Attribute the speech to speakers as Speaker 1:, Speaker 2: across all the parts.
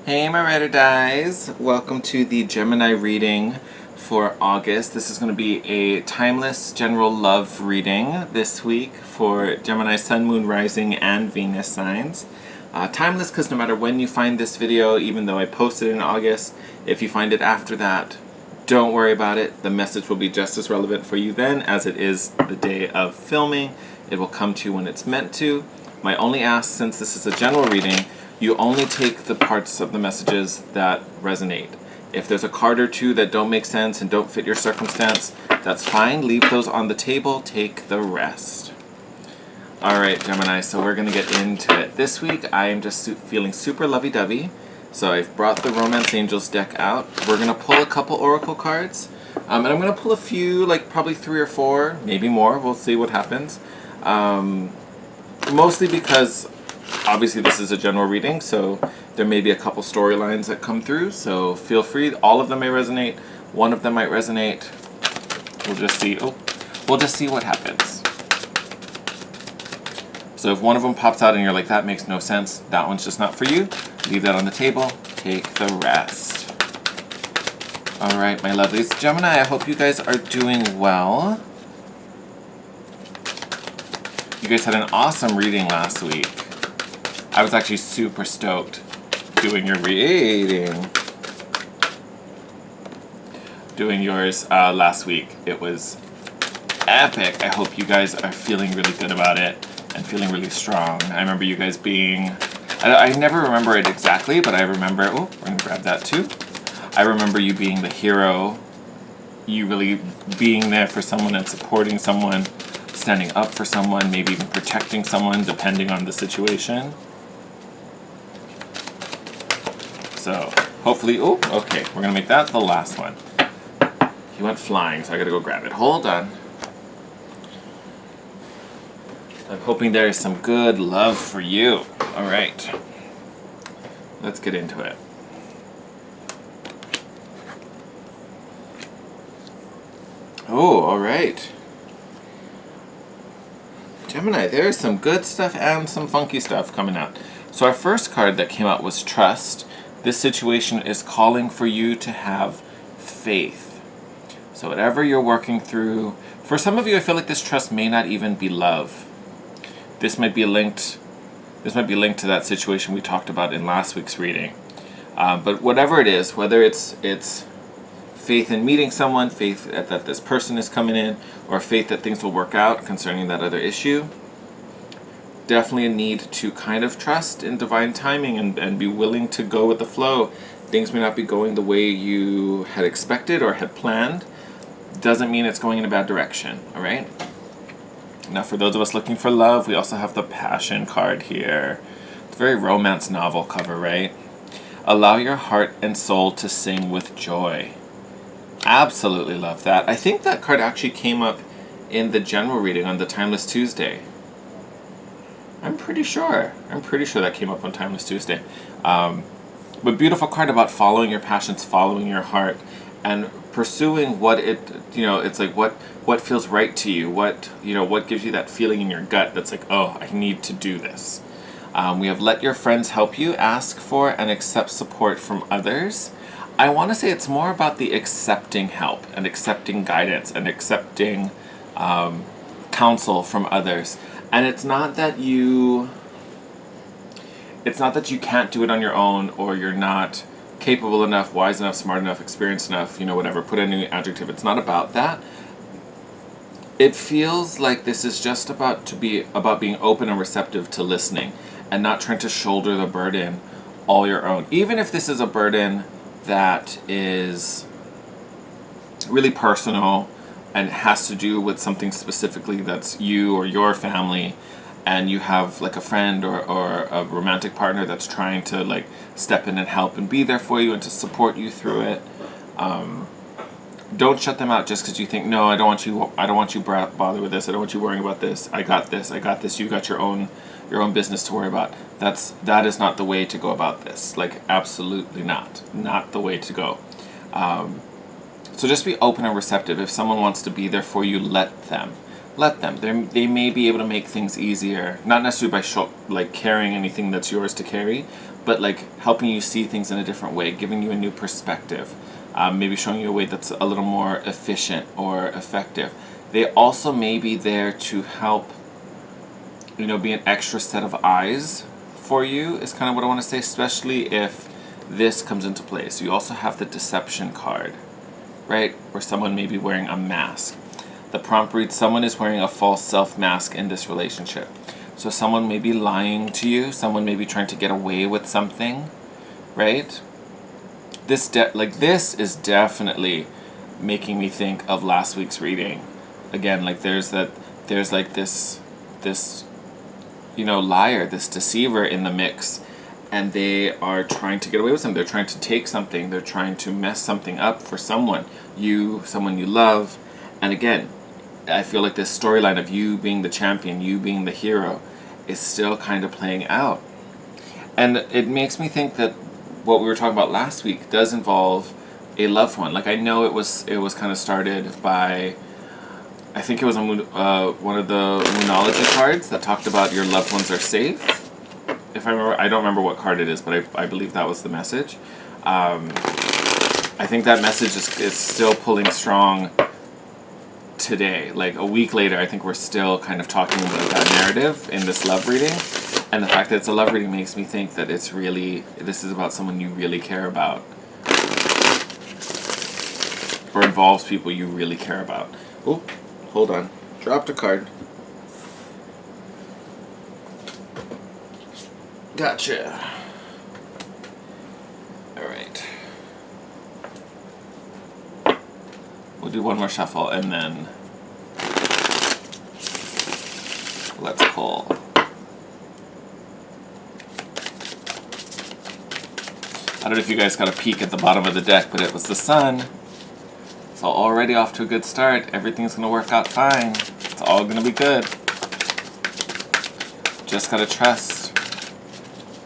Speaker 1: Hey my ride or dies, welcome to the Gemini reading for August. This is going to be a timeless general love reading this week for Gemini Sun, Moon, Rising, and Venus signs. Timeless because no matter when you find this video, even though I posted in August, if you find it after that, don't worry about it. The message will be just as relevant for you then as it is the day of filming. It will come to you when it's meant to. My only ask, since this is a general reading, you only take the parts of the messages that resonate. If there's a card or two that don't make sense and don't fit your circumstance, that's fine. Leave those on the table. Take the rest. Alright, Gemini, so we're going to get into it. This week, I am just feeling super lovey-dovey. So I've brought the Romance Angels deck out. We're going to pull a couple Oracle cards. And I'm going to pull a few, like probably 3 or 4, maybe more. We'll see what happens. Mostly because obviously this is a general reading, so there may be a couple storylines that come through, so feel free. All of them may resonate. One of them might resonate. We'll just see. We'll just see what happens. So if one of them pops out and you're like, that makes no sense, that one's just not for you, leave that on the table. Take the rest. Alright, my lovelies. Gemini, I hope you guys are doing well. You guys had an awesome reading last week. I was actually super stoked doing your reading. Doing yours last week. It was epic. I hope you guys are feeling really good about it and feeling really strong. I remember you guys being... I never remember it exactly, but I remember... Oh, we're going to grab that too. I remember you being the hero. You really being there for someone and supporting someone. Standing up for someone, maybe even protecting someone, depending on the situation. So, hopefully, oh, okay, we're gonna make that the last one. He went flying, so I gotta go grab it. Hold on. I'm hoping there is some good love for you. All right, let's get into it. Oh, all right. Gemini, there's some good stuff and some funky stuff coming out. So our first card that came out was Trust. This situation is calling for you to have faith. So whatever you're working through, for some of you, I feel like this trust may not even be love. This might be linked to that situation we talked about in last week's reading. But whatever it is, whether it's faith in meeting someone, faith that this person is coming in, or faith that things will work out concerning that other issue. Definitely a need to kind of trust in divine timing and be willing to go with the flow. Things may not be going the way you had expected or had planned. Doesn't mean it's going in a bad direction, all right? Now for those of us looking for love, we also have the Passion card here. It's a very romance novel cover, right? Allow your heart and soul to sing with joy. Absolutely love that. I think that card actually came up in the general reading on the Timeless Tuesday. I'm pretty sure that came up on Timeless Tuesday. But beautiful card about following your passions, following your heart, and pursuing what it's like what feels right to you, what gives you that feeling in your gut that's like, oh, I need to do this. We have let your friends help you, ask for and accept support from others. I want to say it's more about the accepting help and accepting guidance and accepting counsel from others. And it's not that you can't do it on your own, or you're not capable enough, wise enough, smart enough, experienced enough, whatever, put any adjective. It's not about that. It feels like this is just about being open and receptive to listening and not trying to shoulder the burden all your own. Even if this is a burden that is really personal and has to do with something specifically that's you or your family, and you have like a friend or a romantic partner that's trying to like step in and help and be there for you and to support you through it. Don't shut them out just because you think, no, I don't want you bother with this, I don't want you worrying about this, I got this, you got your own business to worry about. That is not the way to go about this. Like, absolutely not the way to go. So just be open and receptive. If someone wants to be there for you, let them. They may be able to make things easier, not necessarily by carrying anything that's yours to carry, but like helping you see things in a different way, giving you a new perspective, maybe showing you a way that's a little more efficient or effective. They also may be there to help, be an extra set of eyes for you, is kind of what I want to say, especially if this comes into play. So you also have the deception card, right? Where someone may be wearing a mask. The prompt reads, someone is wearing a false self mask in this relationship. So someone may be lying to you, someone may be trying to get away with something, right? This is definitely making me think of last week's reading. Again, like there's like this liar, this deceiver in the mix, and they are trying to get away with something. They're trying to take something. They're trying to mess something up for someone you love. And again, I feel like this storyline of you being the champion, you being the hero, is still kind of playing out. And it makes me think that what we were talking about last week does involve a loved one. Like I know it was kind of started by, I think it was one of the Moonology cards that talked about your loved ones are safe. If I remember, I don't remember what card it is, but I believe that was the message. I think that message is still pulling strong today. Like a week later, I think we're still kind of talking about that narrative in this love reading. And the fact that it's a love reading makes me think that this is about someone you really care about. Or involves people you really care about. Oh, hold on. Dropped a card. Gotcha. Alright. We'll do one more shuffle and then let's pull. I don't know if you guys got a peek at the bottom of the deck, but it was the Sun. So already off to a good start. Everything's going to work out fine. It's all going to be good. Just got to trust.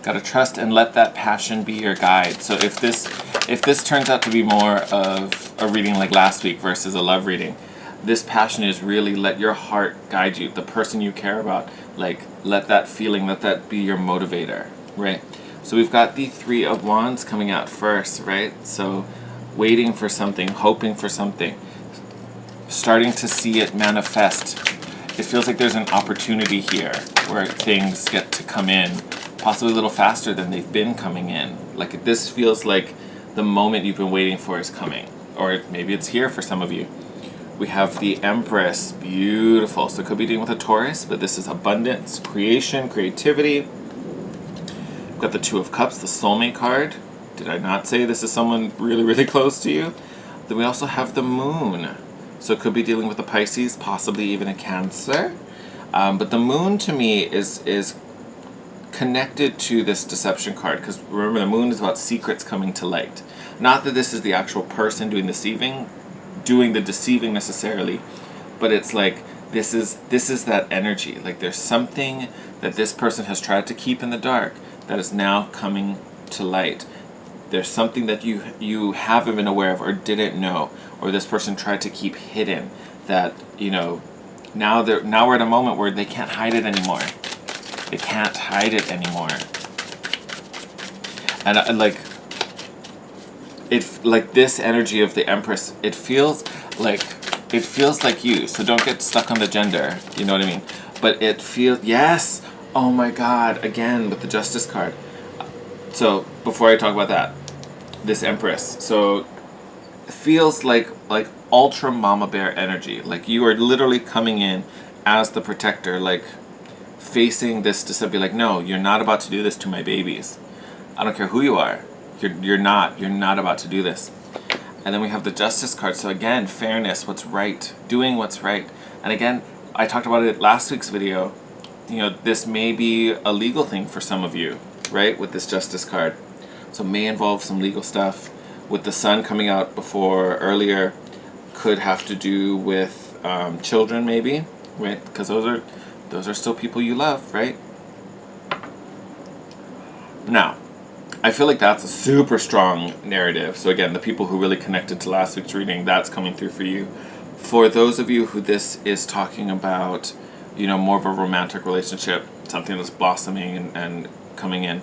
Speaker 1: Got to trust and let that passion be your guide. So if this turns out to be more of a reading like last week versus a love reading, this passion is really let your heart guide you. The person you care about, like let that feeling, let that be your motivator, right? So we've got the Three of Wands coming out first, right? So waiting for something, hoping for something, starting to see it manifest. It feels like there's an opportunity here where things get to come in, possibly a little faster than they've been coming in. Like this feels like the moment you've been waiting for is coming. Or maybe it's here for some of you. We have the Empress, beautiful. So it could be dealing with a Taurus, but this is abundance, creation, creativity. We've got the Two of Cups, the soulmate card. Did I not say this is someone really, really close to you? Then we also have the Moon. So it could be dealing with a Pisces, possibly even a Cancer. But the Moon to me is connected to this deception card, because remember the Moon is about secrets coming to light. Not that this is the actual person doing the deceiving necessarily, but it's like this is that energy. Like there's something that this person has tried to keep in the dark that is now coming to light. There's something that you haven't been aware of or didn't know, or this person tried to keep hidden that, now we're at a moment where they can't hide it anymore. They can't hide it anymore. And like this energy of the Empress, it feels like you. So don't get stuck on the gender, you know what I mean? But it feels, yes. Oh my God, again with the Justice card. So before I talk about that, this Empress, so it feels like ultra mama bear energy. Like you are literally coming in as the protector, like facing this to be like, no, you're not about to do this to my babies. I don't care who you are. You're not about to do this. And then we have the Justice card. So again, fairness, what's right, doing what's right. And again, I talked about it last week's video. This may be a legal thing for some of you, right? With this Justice card. So it may involve some legal stuff. With the Sun coming out before earlier, could have to do with children maybe, right? Because those are still people you love, right? Now, I feel like that's a super strong narrative. So again, the people who really connected to last week's reading, that's coming through for you. For those of you who this is talking about, more of a romantic relationship, something that's blossoming and coming in,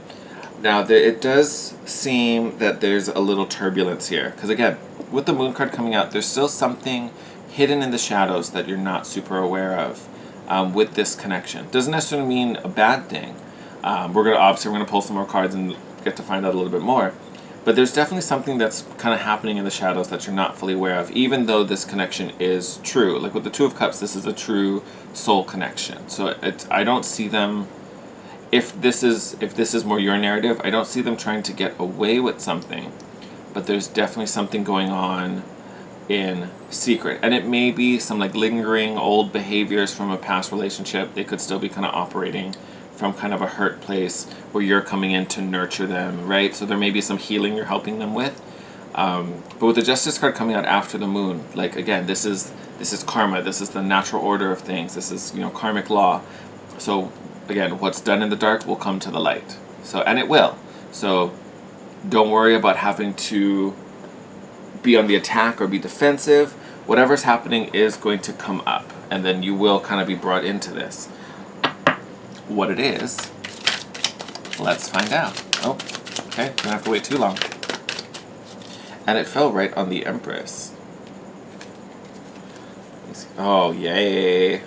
Speaker 1: Now, it does seem that there's a little turbulence here. Because again, with the moon card coming out, there's still something hidden in the shadows that you're not super aware of with this connection. Doesn't necessarily mean a bad thing. We're gonna pull some more cards and get to find out a little bit more. But there's definitely something that's kind of happening in the shadows that you're not fully aware of, even though this connection is true. Like with the Two of Cups, this is a true soul connection. So I don't see them. If this is more your narrative, I don't see them trying to get away with something, but there's definitely something going on in secret, and it may be some like lingering old behaviors from a past relationship. They could still be kind of operating from kind of a hurt place where you're coming in to nurture them, right? So there may be some healing you're helping them with. But with the Justice card coming out after the moon, like again, this is karma. This is the natural order of things. This is karmic law. So again, what's done in the dark will come to the light. And it will. So don't worry about having to be on the attack or be defensive. Whatever's happening is going to come up, and then you will kind of be brought into this. What it is, let's find out. Oh, okay, don't have to wait too long. And it fell right on the Empress. Oh, yay.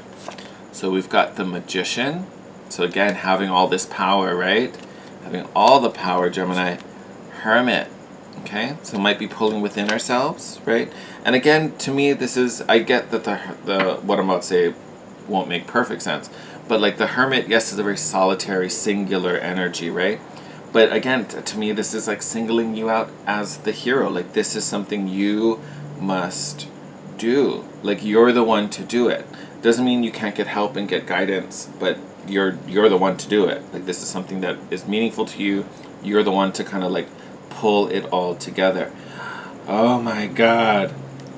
Speaker 1: So we've got the Magician. So again, having all this power, right? Having all the power, Gemini. Hermit. Okay, so might be pulling within ourselves, right? And again, to me, I get that the what I'm about to say won't make perfect sense, but like the Hermit, yes, is a very solitary, singular energy, right? But again, to me, this is like singling you out as the hero. Like this is something you must do. Like you're the one to do it. Doesn't mean you can't get help and get guidance, but you're the one to do it. Like this is something that is meaningful to you. You're the one to kind of like pull it all together. Oh my God.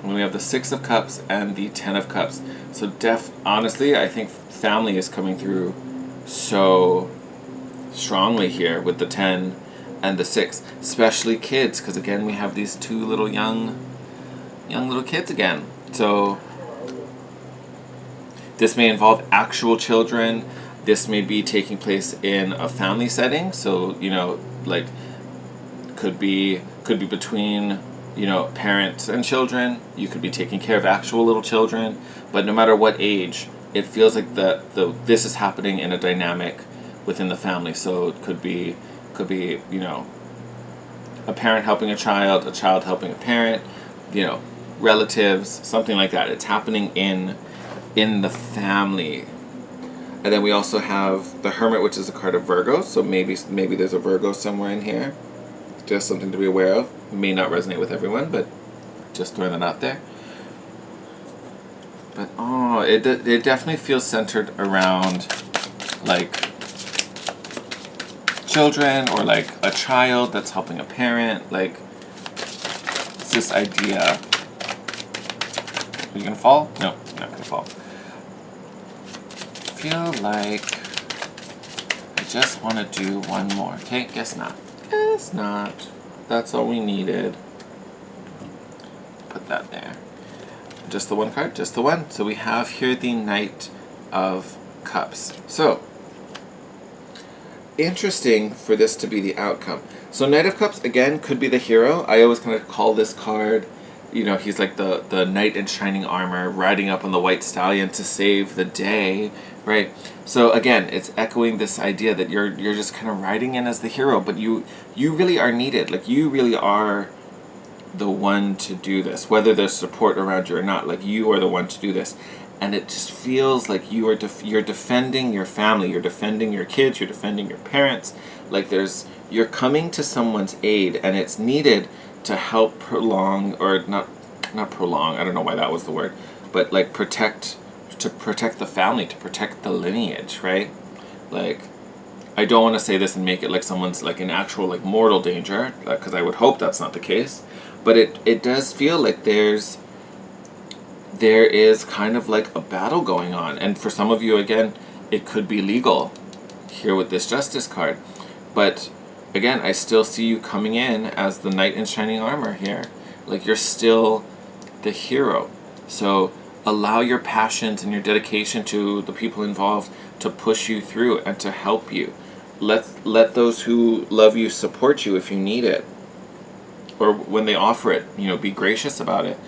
Speaker 1: When we have the Six of Cups and the Ten of Cups. So honestly, I think family is coming through so strongly here with the 10 and the 6. Especially kids, because again, we have these two little young little kids again. So this may involve actual children. This may be taking place in a family setting. So, like could be between parents and children. You could be taking care of actual little children, but no matter what age, it feels like this is happening in a dynamic within the family. So it could be a parent helping a child helping a parent, relatives, something like that. It's happening in the family. And then we also have the Hermit, which is a card of Virgo. So maybe there's a Virgo somewhere in here. Just something to be aware of. May not resonate with everyone, but just throwing that out there. But it definitely feels centered around like children or like a child that's helping a parent. Like it's this idea. Are you gonna fall? No, you're not gonna fall. I feel like I just want to do one more. Okay, guess not. Guess not. That's all we needed. Put that there. Just the one card? Just the one. So we have here the Knight of Cups. So, interesting for this to be the outcome. So Knight of Cups, again, could be the hero. I always kind of call this card, he's like the knight in shining armor, riding up on the white stallion to save the day, right? So again, it's echoing this idea that you're just kind of riding in as the hero, but you really are needed. Like you really are the one to do this, whether there's support around you or not. Like you are the one to do this, and it just feels like you're defending your family, you're defending your kids, you're defending your parents. Like you're coming to someone's aid, and it's needed to help prolong, or not prolong. I don't know why that was the word, but like to protect the family, to protect the lineage, right? Like, I don't want to say this and make it like someone's like in actual like mortal danger, because I would hope that's not the case. But it does feel like there is kind of like a battle going on. And for some of you, again, it could be legal here with this Justice card. But again, I still see you coming in as the knight in shining armor here. Like you're still the hero. So allow your passions and your dedication to the people involved to push you through and to help you. let those who love you support you if you need it, or when they offer it, be gracious about it,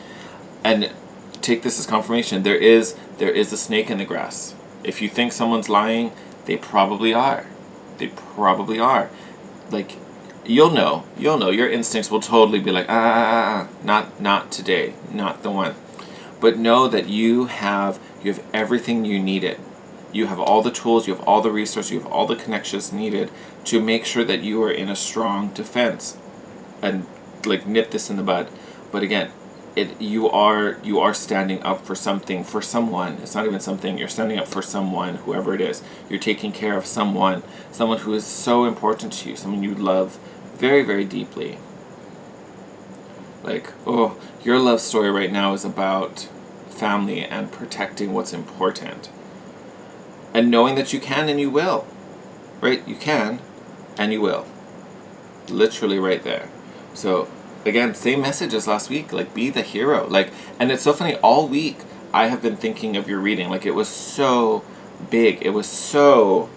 Speaker 1: and take this as confirmation. There is a snake in the grass. If you think someone's lying, they probably are. They probably are. Like, you'll know. Your instincts will totally be like, not today, not the one. But know that you have everything you needed. You have all the tools, you have all the resources, you have all the connections needed to make sure that you are in a strong defense, and like nip this in the bud. But again, you are standing up for something, for someone. It's not even something. You're standing up for someone, whoever it is. You're taking care of someone who is so important to you, someone you love very, very deeply. Like, your love story right now is about family and protecting what's important. And knowing that you can and you will. Right? You can and you will. Literally right there. So, again, same message as last week. Like, be the hero. Like, and it's so funny, all week I have been thinking of your reading. Like, it was so big. It was so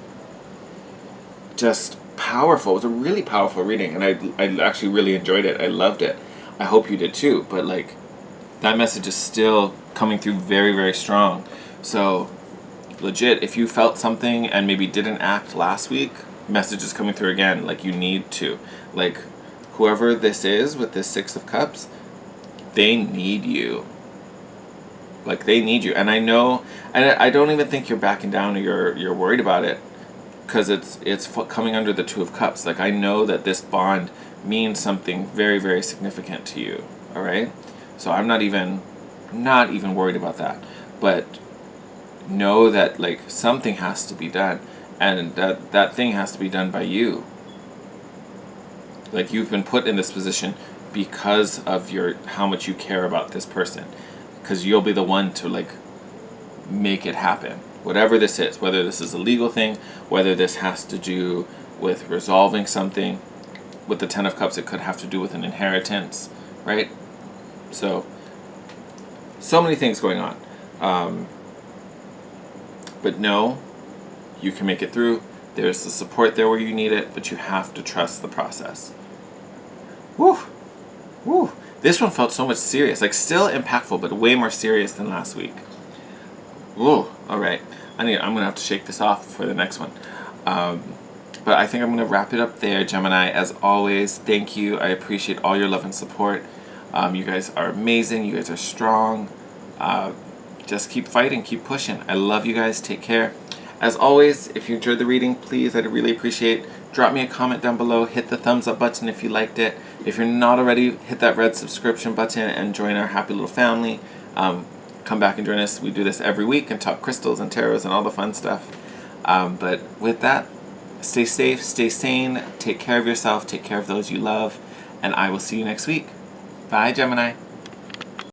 Speaker 1: just powerful. It was a really powerful reading, and I actually really enjoyed it. I loved it. I hope you did too. But like, that message is still coming through very, very strong. So legit, if you felt something and maybe didn't act last week, message is coming through again. Like, you need to. Like, whoever this is with this Six of Cups, they need you. Like, they need you. And I know, and I don't even think you're backing down or you're worried about it, because it's coming under the Two of Cups. Like, I know that this bond means something very, very significant to you. All right? So I'm not even worried about that. But know that, like, something has to be done, and that thing has to be done by you. Like, you've been put in this position because of how much you care about this person, because you'll be the one to, like, make it happen, whatever this is, whether this is a legal thing, whether this has to do with resolving something. With the Ten of Cups, it could have to do with an inheritance, right? So many things going on. But no, you can make it through. There's the support there where you need it, but you have to trust the process. Woo! Woo! This one felt so much serious. Like, still impactful, but way more serious than last week. Woo! Alright. I'm going to have to shake this off for the next one. But I think I'm going to wrap it up there, Gemini. As always, thank you. I appreciate all your love and support. You guys are amazing. You guys are strong. Just keep fighting. Keep pushing. I love you guys. Take care. As always, if you enjoyed the reading, please, I'd really appreciate, drop me a comment down below. Hit the thumbs up button if you liked it. If you're not already, hit that red subscription button and join our happy little family. Come back and join us. We do this every week and talk crystals and tarots and all the fun stuff. But with that, stay safe, stay sane, take care of yourself, take care of those you love, and I will see you next week. Bye, Gemini.